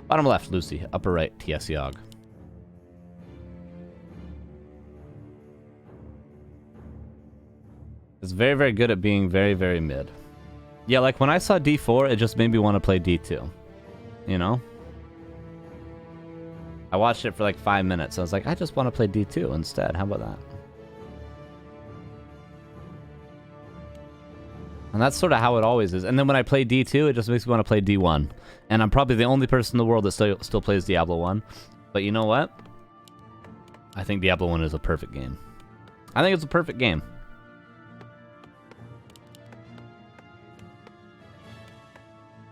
Bottom left, Lucy. Upper right, TiesioG. It's very, very good at being very, very mid. Yeah, like when I saw D4, it just made me want to play D2. You know? I watched it for like 5 minutes. I was like, I just want to play D2 instead. How about that? And that's sort of how it always is. And then when I play D2, it just makes me want to play D1. And I'm probably the only person in the world that still plays Diablo 1. But you know what? I think Diablo 1 is a perfect game. I think it's a perfect game.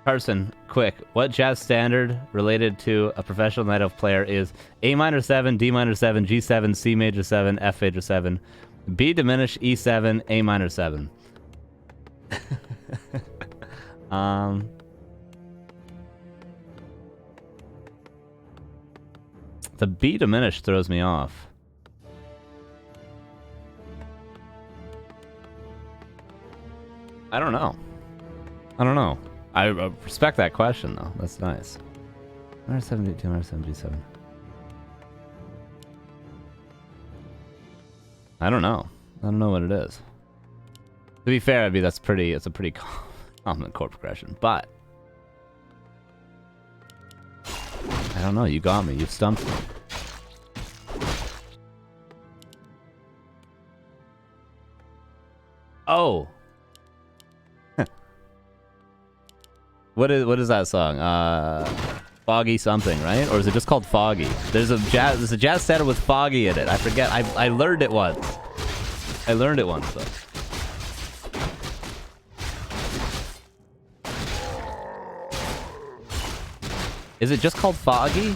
Carson, quick. What jazz standard related to a professional night of player is A minor 7, D minor 7, G7, C major 7, F major 7, B diminished, E7, A minor 7? The B diminished throws me off. I don't know. I respect that question though. That's nice. Minor 7, D2, minor 7, G7. I don't know what it is. To be fair, it's a pretty common chord progression, but I don't know. You got me. You've stumped me. Oh, what is that song? Foggy something, right? Or is it just called Foggy? There's a jazz standard with Foggy in it. I forget. I learned it once. Though. Is it just called Foggy?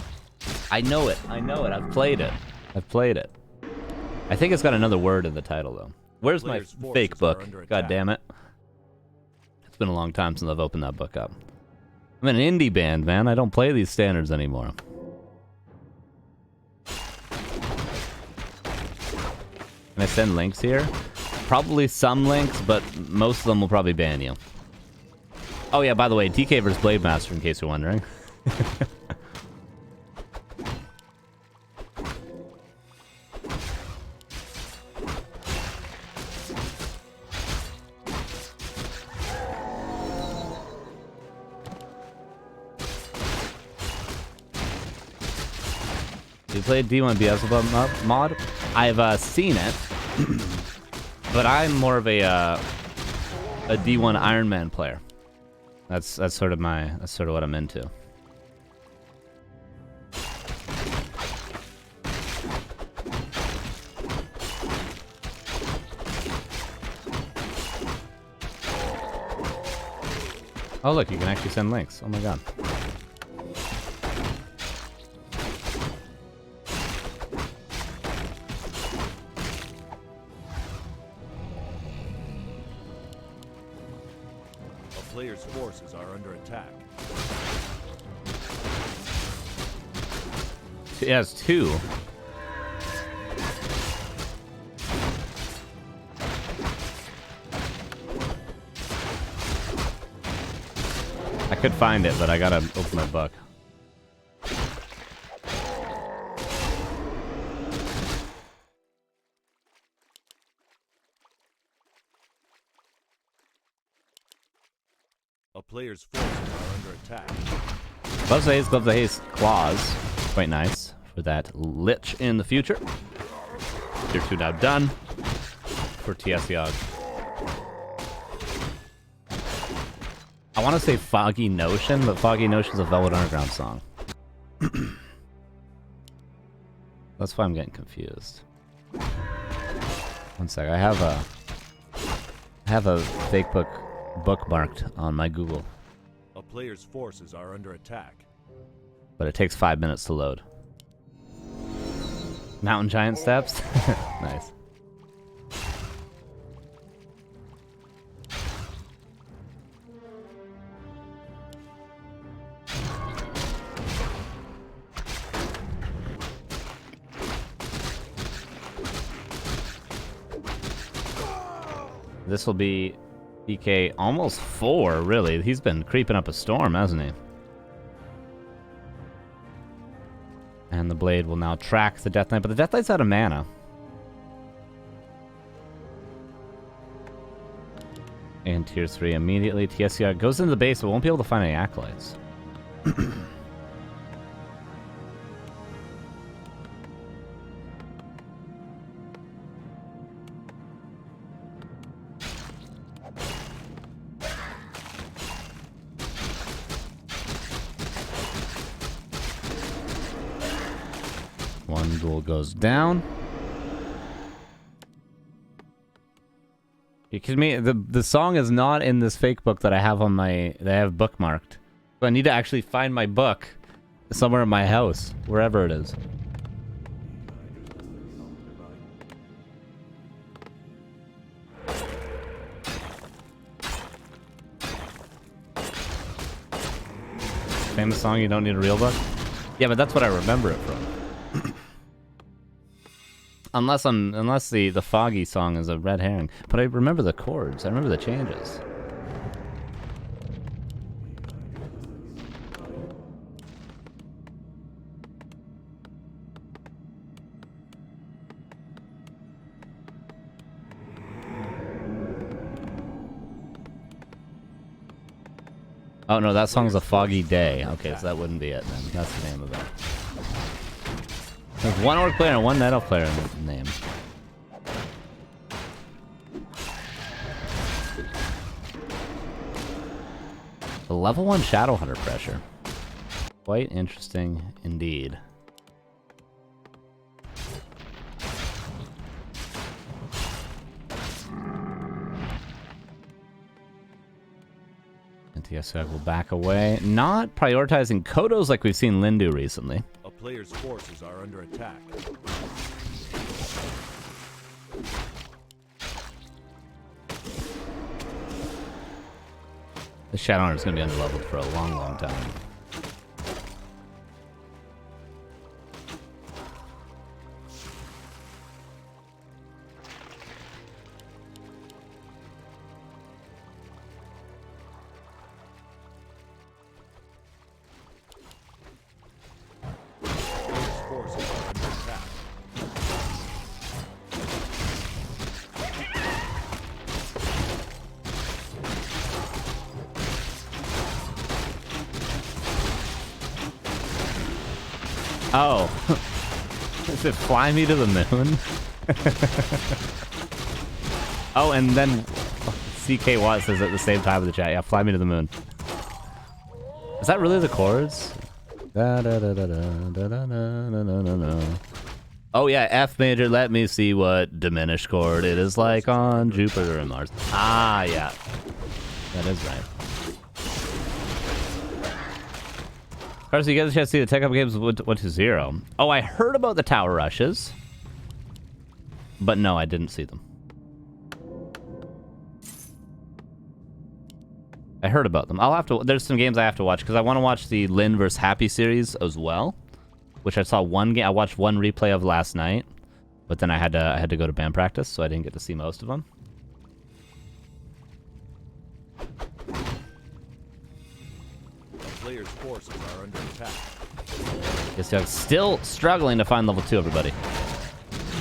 I know it. I've played it. I think it's got another word in the title, though. Where's my fake book? God damn it. It's been a long time since I've opened that book up. I'm an indie band, man. I don't play these standards anymore. Can I send links here? Probably some links, but most of them will probably ban you. Oh yeah, by the way, DK vs. Blade Master, in case you're wondering. You played D1 Beelzebub mod? I've seen it, but I'm more of a D1 Iron Man player. That's sort of what I'm into. Oh look, you can actually send links. Oh my god. A player's forces are under attack. He has 2. I could find it, but I gotta open my book. A player's forces are under attack. Gloves of Haste, Claws. Quite nice for that Lich in the future. Tier 2 now done for TiesioG. I want to say Foggy Notion, but Foggy Notion's a Velvet Underground song. That's why I'm getting confused. One sec, I have a fake book bookmarked on my Google. A player's forces are under attack. But it takes 5 minutes to load. Mountain Giant Steps? Nice. This will be DK almost 4, really. He's been creeping up a storm, hasn't he? And the blade will now track the Death Knight, but the Death Knight's out of mana. And tier 3 immediately. TiesioG goes into the base, but won't be able to find any acolytes. One duel goes down. Because the song is not in this fake book that I have on that I have bookmarked. So I need to actually find my book somewhere in my house, wherever it is. Famous song, you don't need a real book? Yeah, but that's what I remember it from. Unless the Foggy song is a red herring. But I remember the chords. I remember the changes. Oh no, that song's A Foggy Day. Okay, so that wouldn't be it then. That's the name of it. There's one Orc player and one Night Elf player in the name. The level 1 Shadowhunter pressure. Quite interesting indeed. And TiesioG will back away. Not prioritizing Kodos like we've seen Lin do recently. A player's forces are under attack. The Shadowhunter is going to be underleveled for a long, long time. Oh. Is it fly me to the moon? Oh, and then CK Watt says at the same time in the chat, yeah, fly me to the moon. Is that really the chords? Oh yeah, F major, let me see what diminished chord it is like on Jupiter and Mars. Ah, yeah. That is right. Carson, you guys a chance to see the Tech Up games 1-0. Oh, I heard about the tower rushes. But no, I didn't see them. I heard about them. I'll have to. There's some games I have to watch because I want to watch the Lin vs Happy series as well, which I saw one game. I watched one replay of last night, but then I had to go to band practice, so I didn't get to see most of them. Players' forces are under attack. TiesioG still struggling to find level 2, everybody.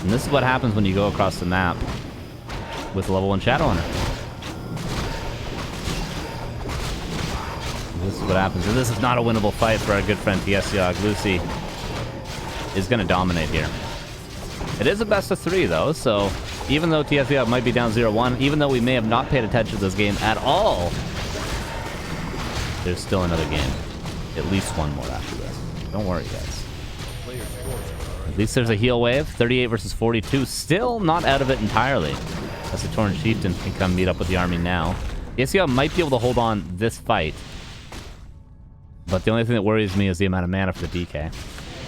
And this is what happens when you go across the map with level 1 Shadowhunter. This is what happens. And this is not a winnable fight for our good friend TiesioG. Lucy is going to dominate here. It is a best of 3, though, so even though TiesioG might be down 0-1, even though we may have not paid attention to this game at all, there's still another game. At least one more after this. Don't worry, guys. At least there's a heal wave. 38 versus 42. Still not out of it entirely. As the Torn Chieftain can come meet up with the army now. TiesioG might be able to hold on this fight. But the only thing that worries me is the amount of mana for the DK.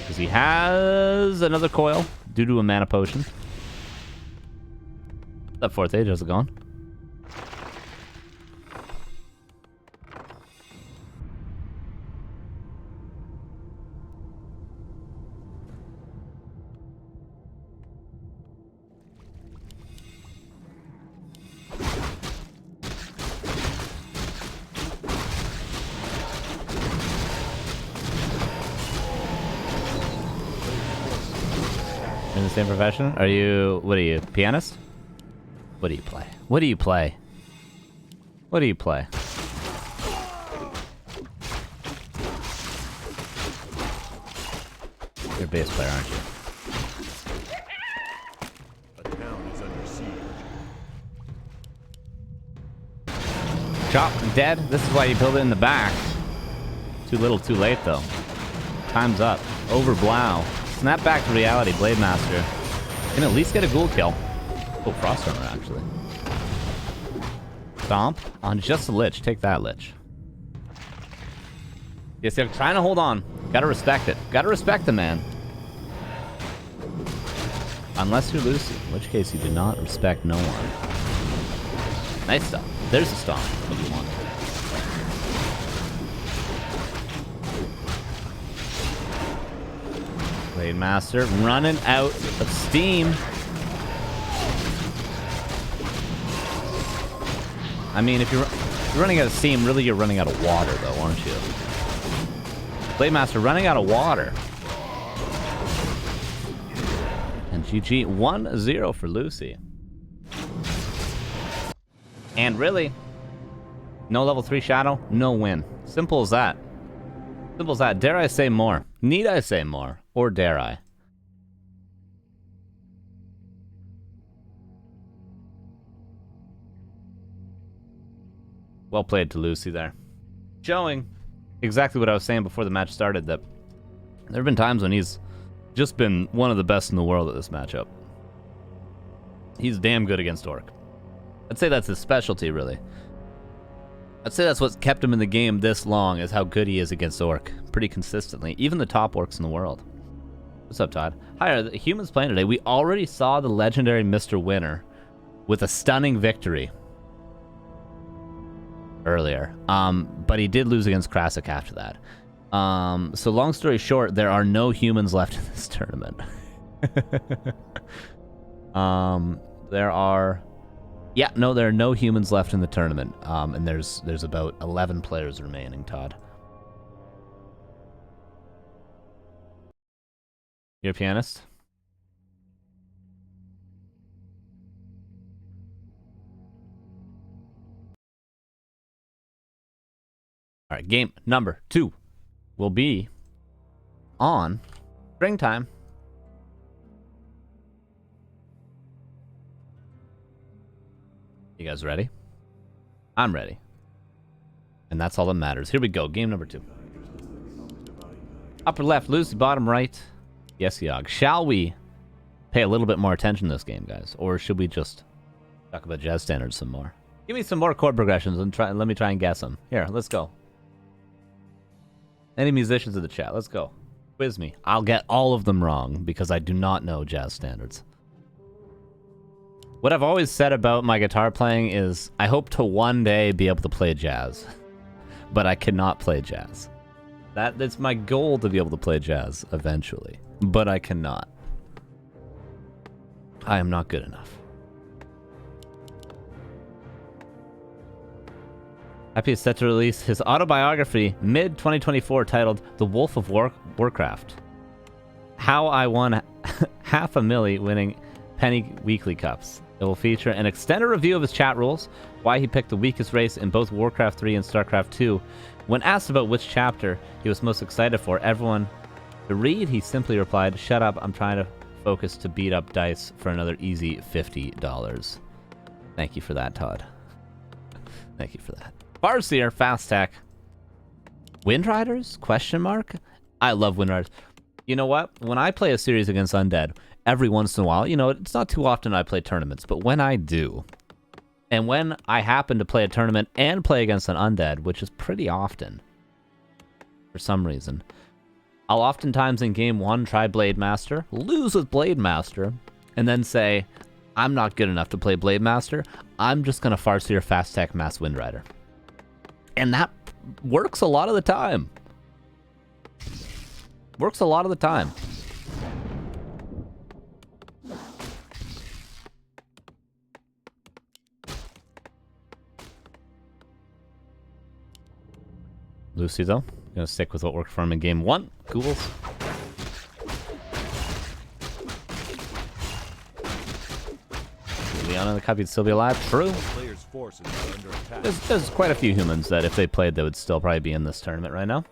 Because he has another coil due to a mana potion. That 4th age, how's it going? In the same profession? Are you... What are you? Pianist? What do you play? What do you play? What do you play? You're a bass player, aren't you? A town is under siege. Chop, dead. This is why you build it in the back. Too little, too late, though. Time's up. Over Blau. Snap back to reality, Blade Master. Can at least get a ghoul kill. Oh, Frost Armor, actually. Stomp on just a Lich. Take that, Lich. Yes, they're trying to hold on. Gotta respect it. Gotta respect the man. Unless you're Lucy, in which case you do not respect no one. Nice stuff. There's a stomp. What do you want? Blade Master running out of steam. I mean, if you're running out of steam, really you're running out of water, though, aren't you? Blade Master running out of water. And GG 1-0 for Lucy. And really, no level 3 Shadow, no win. Simple as that. Simple as that. Dare I say more? Need I say more? Or dare I? Well played to Lucy there. Showing exactly what I was saying before the match started, that there have been times when he's just been one of the best in the world at this matchup. He's damn good against Orc. I'd say that's his specialty, really. I'd say that's what's kept him in the game this long, is how good he is against Orc. Pretty consistently. Even the top Orcs in the world. What's up, Todd? Hi, are the humans playing today? We already saw the legendary Mr. Winner with a stunning victory earlier. But he did lose against Krasik after that. So long story short, there are no humans left in this tournament. There are no humans left in the tournament. And there's about 11 players remaining, Todd. You're a pianist? All right, game number 2 will be on springtime. You guys ready? I'm ready. And that's all that matters. Here we go, game number 2. Upper left, Lucy, bottom right. Yes, Yog. Shall we pay a little bit more attention to this game, guys? Or should we just talk about jazz standards some more? Give me some more chord progressions and let me try and guess them. Here, let's go. Any musicians in the chat, let's go. Quiz me. I'll get all of them wrong because I do not know jazz standards. What I've always said about my guitar playing is I hope to one day be able to play jazz. But I cannot play jazz. That's my goal, to be able to play jazz eventually. But I cannot. I am not good enough. Happy is set to release his autobiography mid-2024 titled The Wolf of Warcraft. How I won half a milli winning Penny Weekly Cups. It will feature an extended review of his chat rules, why he picked the weakest race in both Warcraft 3 and StarCraft 2. When asked about which chapter he was most excited for everyone to read, he simply replied, "Shut up, I'm trying to focus to beat up dice for another easy $50. Thank you for that, Todd. Thank you for that. CORSAIR, Fast Tech. Windriders? Question mark? I love Windriders. You know what? When I play a series against Undead, every once in a while, you know, it's not too often I play tournaments, but when I do, and when I happen to play a tournament and play against an Undead, which is pretty often, for some reason, I'll oftentimes in game 1 try Blade Master, lose with Blade Master, and then say, I'm not good enough to play Blade Master, I'm just going to Farseer Fast Tech Mass Windrider. And that works a lot of the time. Works a lot of the time. Lucy, though, gonna stick with what worked for him in game 1. Ghouls. Leon in the cup, he'd still be alive. True. Players' forces are under attack. There's quite a few humans that if they played, they would still probably be in this tournament right now.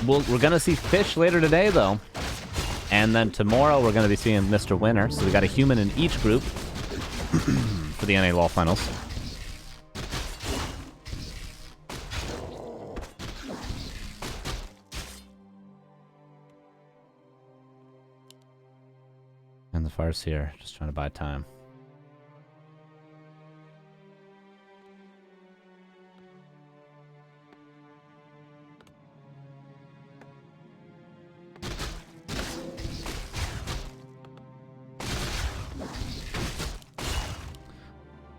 We're going to see Fish later today, though. And then tomorrow, we're going to be seeing Mr. Winner. So we got a human in each group for the NA LoL Finals. And the Farseer, just trying to buy time.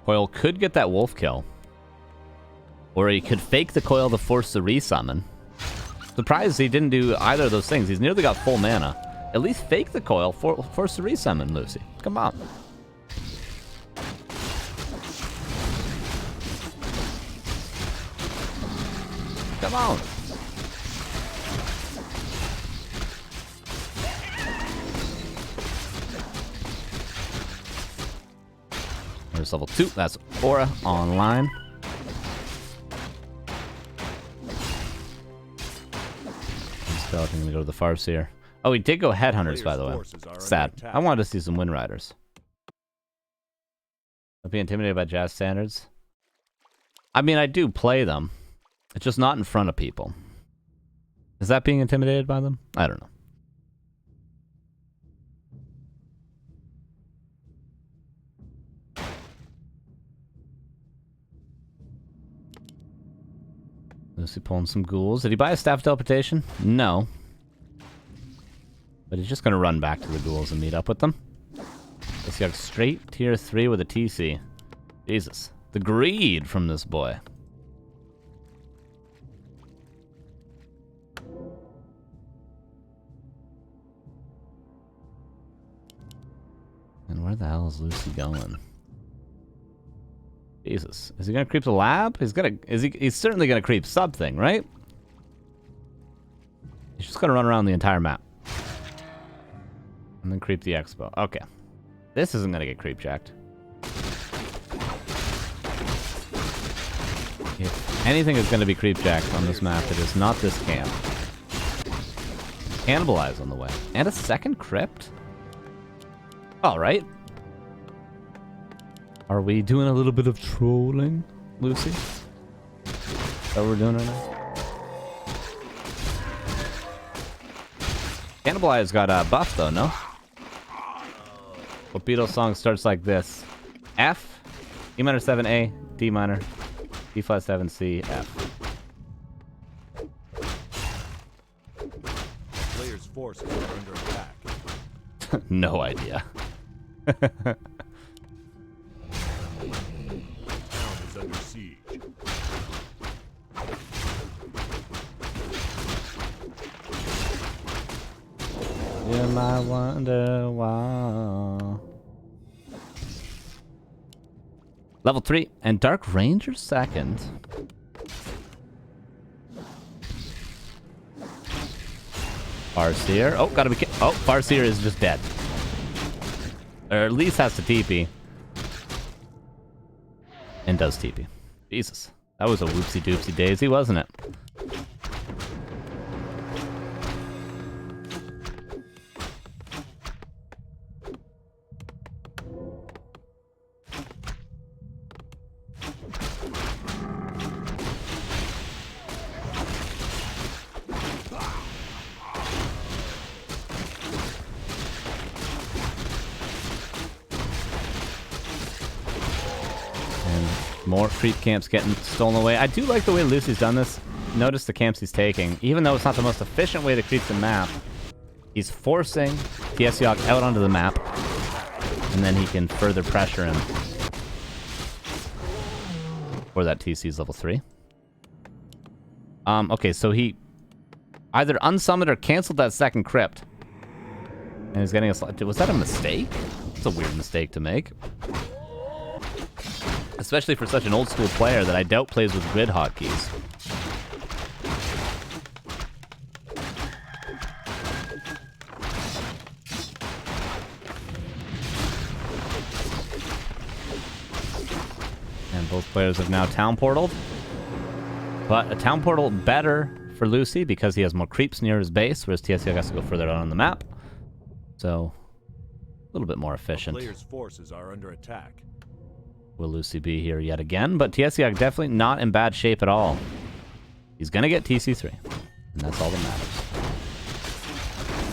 Coil could get that wolf kill. Or he could fake the coil to force the resummon. Surprised he didn't do either of those things. He's nearly got full mana. At least fake the coil, force the resummon, Lucy. Come on. Come on. There's level 2. That's Aura online. Skeleton gonna go to the Farseer. Oh, he did go Headhunters, by the way. Sad. I wanted to see some Wind Riders. Don't be intimidated by Jazz standards. I mean, I do play them. It's just not in front of people. Is that being intimidated by them? I don't know. Lucy pulling some ghouls. Did he buy a Staff Teleportation? No. But he's just going to run back to the ghouls and meet up with them. Let's go straight tier 3 with a TC. Jesus. The greed from this boy. And where the hell is Lucy going? Jesus. Is he gonna creep the lab? He's certainly gonna creep something, right? He's just gonna run around the entire map. And then creep the expo. Okay. This isn't gonna get creep jacked. If anything is gonna be creep jacked on this map, it is not this camp. Cannibalize on the way. And a second crypt? Alright. Are we doing a little bit of trolling, Lucy? Is that what we're doing right now? Cannibalize got a buff though, no? What Beatles song starts like this? F, E minor 7 A, D minor, D flat 7 C, F. Players' forces are under attack. No idea. Under siege. You might wonder why. Level 3 and Dark Ranger second. Farseer. Oh, gotta be. Oh, Farseer is just dead. Or at least has to TP. And does TP. Jesus. That was a whoopsie doopsie daisy, wasn't it? More creep camps getting stolen away. I do like the way Lucy's done this. Notice the camps he's taking. Even though it's not the most efficient way to creep the map, he's forcing TiesioG out onto the map. And then he can further pressure him. For that TC's level 3. Okay, so he either unsummoned or canceled that second crypt. And he's getting a... Was that a mistake? It's a weird mistake to make. Especially for such an old school player that I doubt plays with grid hotkeys. Both players have now town portaled. But a town portal better for Lucy because he has more creeps near his base, whereas TiesioG has to go further out on the map. So, a little bit more efficient. Players' forces are under attack. Will Lucy be here yet again? But TiesioG definitely not in bad shape at all. He's going to get TC3. And that's all that matters.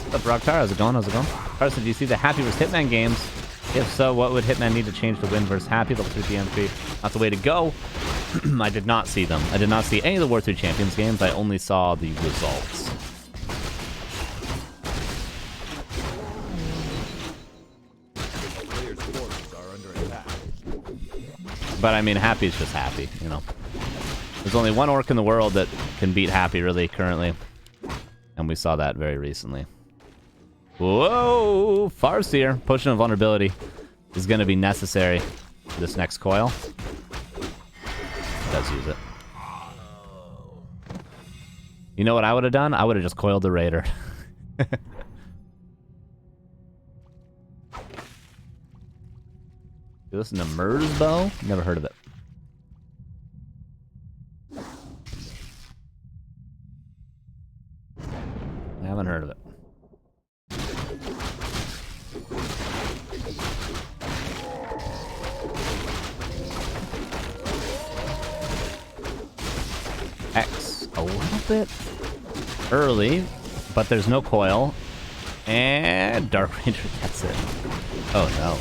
What's up, Rocktar? How's it going? How's it going? Carson, do you see the Happy vs. Hitman games? If so, what would Hitman need to change to win versus Happy? Level 3 DM3. Not the way to go. I did not see them. I did not see any of the War 3 Champions games. I only saw the results. Players' forces are under attack. But I mean, Happy is just Happy, you know. There's only one orc in the world that can beat Happy, really, currently. And we saw that very recently. Whoa! Farseer. Potion of Vulnerability is going to be necessary for this next coil. Does use it. You know what I would have done? I would have just coiled the Raider. You listen to Murs Bow? Never heard of it. I haven't heard of it. X a little bit early, but there's no coil. And Dark Ranger gets it. Oh no.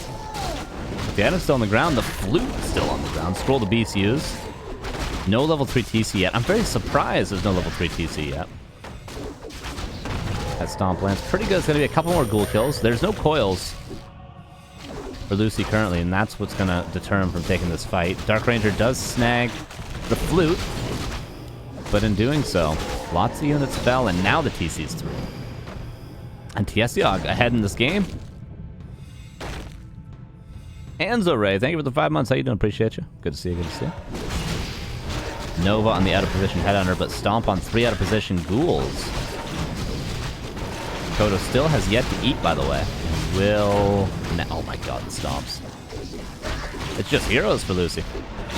The item's still on the ground. The flute is still on the ground. Scroll the BCUs. No level 3 TC yet. I'm very surprised there's no level 3 TC yet. That Stomp Lance. Pretty good. It's going to be a couple more ghoul kills. There's no coils for Lucy currently, and that's what's going to deter him from taking this fight. Dark Ranger does snag the flute, but in doing so, lots of units fell, and now the TC's through. And TiesioG ahead in this game. Anzo Ray, thank you for the 5 months. How you doing? Appreciate you. Good to see you. Good to see you. Nova on the out of position headhunter, but Stomp on 3 out of position ghouls. Kodo still has yet to eat, by the way. And will... Oh my god, the Stomps. It's just heroes for Lucy.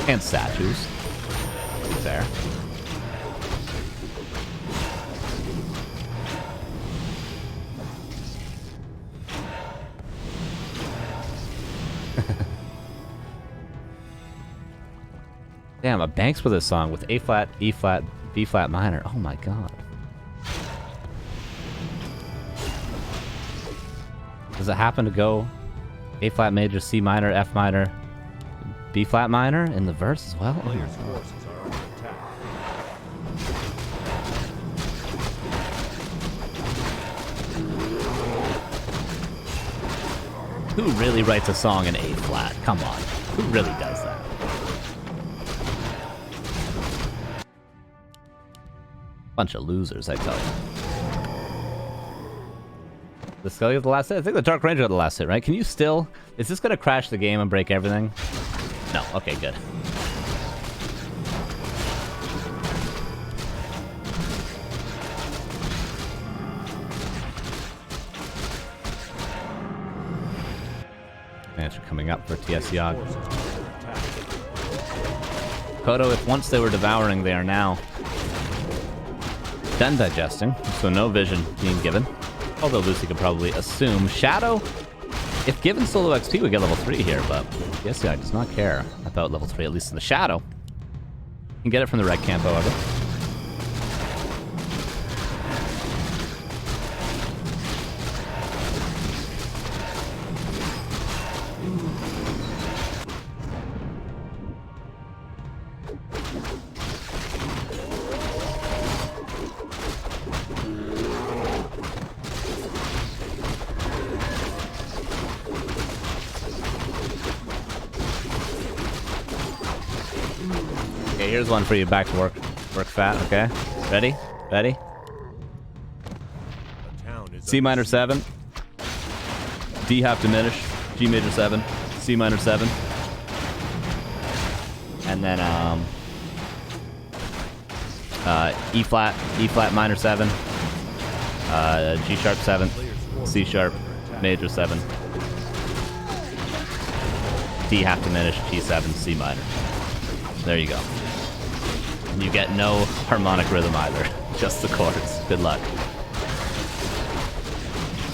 And statues. To be fair. Damn, a Banks with a song with A flat, E flat, B flat minor. Oh my god. Does it happen to go A flat major, C minor, F minor, B flat minor in the verse as well? Players' forces are under attack. Who really writes a song in A flat? Come on. Who really does that? Bunch of losers, I tell you. The Scully with the last hit? I think the Dark Ranger got the last hit, right? Can you still... Is this going to crash the game and break everything? No. Okay, good. Answer coming up for TiesioG. Kodo, if once they were devouring, they are now done digesting, so no vision being given. Although Lucy could probably assume Shadow, if given solo XP, would get level 3 here, but TiesioG does not care about level 3, at least in the Shadow. You can get it from the red camp, however. Here's one for you. Back to work. Work fat, okay? Ready? Ready? C minor 7. D half diminish. G major 7. C minor 7. And then E flat minor 7. G sharp 7. C sharp major 7. D half diminished. G7. C minor. There you go. You get no harmonic rhythm either. Just the chords. Good luck.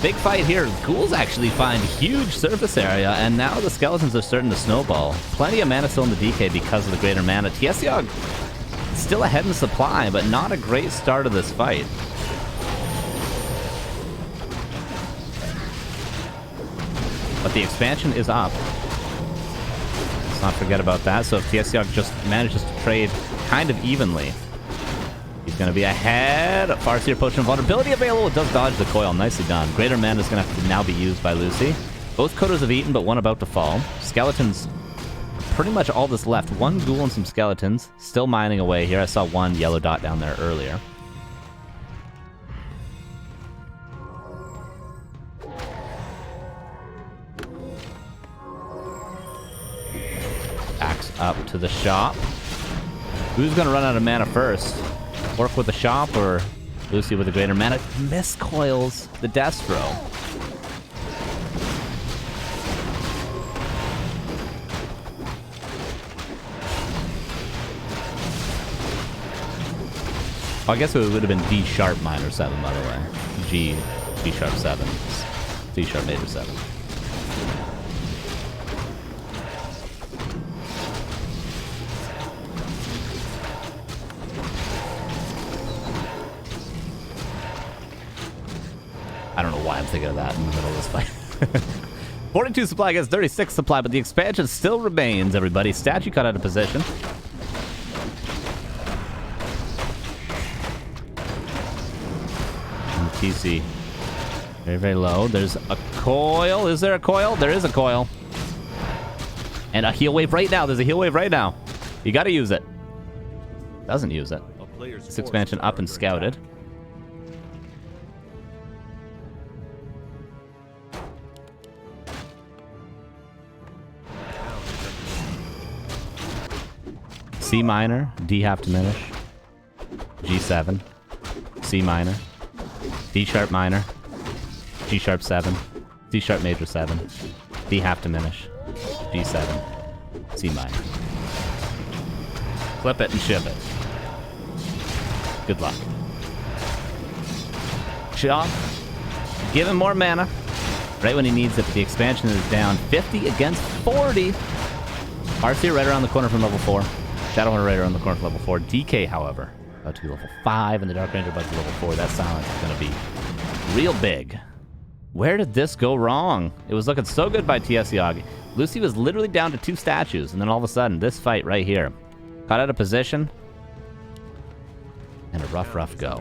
Big fight here. Ghouls actually find huge surface area, and now the skeletons are starting to snowball. Plenty of mana still in the DK because of the greater mana. TiesioG still ahead in supply, but not a great start of this fight. But the expansion is up. Let's not forget about that. So if TiesioG just manages to trade kind of evenly, he's going to be ahead. Farseer Potion of Vulnerability available. It does dodge the coil. Nicely done. Greater mana is going to have to now be used by Lucy. Both Kodos have eaten, but one about to fall. Skeletons, pretty much all that's left. One ghoul and some skeletons. Still mining away here. I saw one yellow dot down there earlier. Axe up to the shop. Who's going to run out of mana first? Orc with the shop or Lucy with the greater mana? Miscoils the Destro. Oh, I guess it would have been D sharp minor 7, by the way. G sharp 7. C sharp major 7. I don't know why I'm thinking of that in the middle of this fight. 42 supply against 36 supply, but the expansion still remains, everybody. Statue cut out of position. And TC. Very, very low. There's a coil. Is there a coil? There is a coil. And a heal wave right now. There's a heal wave right now. You gotta use it. Doesn't use it. This expansion up and scouted. C minor, D half diminish, G7, C minor, D sharp minor, G sharp 7, C sharp major 7, D half diminish, G7, C minor. Flip it and ship it. Good luck. Shop. Give him more mana. Right when he needs it, but the expansion is down 50 against 40. RC right around the corner from level 4. Shadowhunter Raider on the corner for level 4. DK, however, about to be level 5, and the Dark Ranger about to be level 4. That silence is going to be real big. Where did this go wrong? It was looking so good by TiesioG. Lucy was literally down to 2 statues, and then all of a sudden, this fight right here. Caught out of position. And a rough go.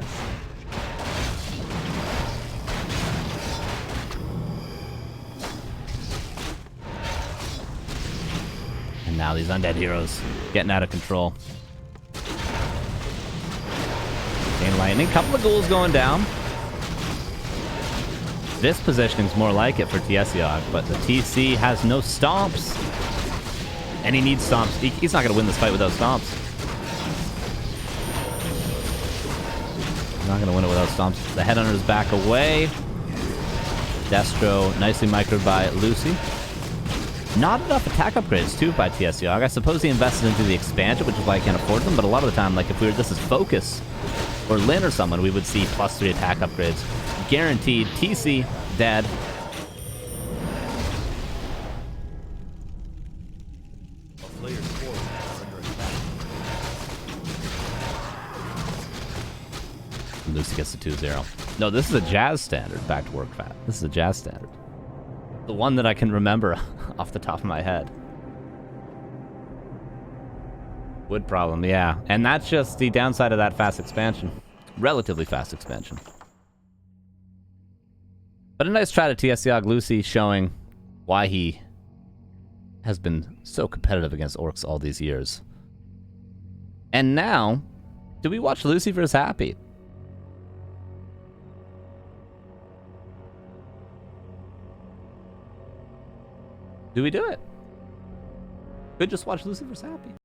And now these undead heroes getting out of control. Chain lightning, couple of ghouls going down. This positioning's more like it for TiesioG, but the TC has no stomps. And he needs stomps. He's not going to win this fight without stomps. He's not going to win it without stomps. The Headhunter's back away. Destro nicely microed by Lucy. Not enough attack upgrades, too, by TiesioG. I suppose he invested into the expansion, which is why I can't afford them, but a lot of the time, like, if this is Focus or Lin or someone, we would see +3 attack upgrades. Guaranteed. TC, dead. Lucy gets the 2-0. No, this is a Jazz standard, back to Warcraft. This is a Jazz standard. The one that I can remember off the top of my head. Wood problem, yeah. And that's just the downside of that fast expansion. Relatively fast expansion. But a nice try to TiesioG. Lucy showing why he has been so competitive against orcs all these years. And now, do we watch Lucy vs. Happy? Do we do it? Could just watch Lucy vs. Happy.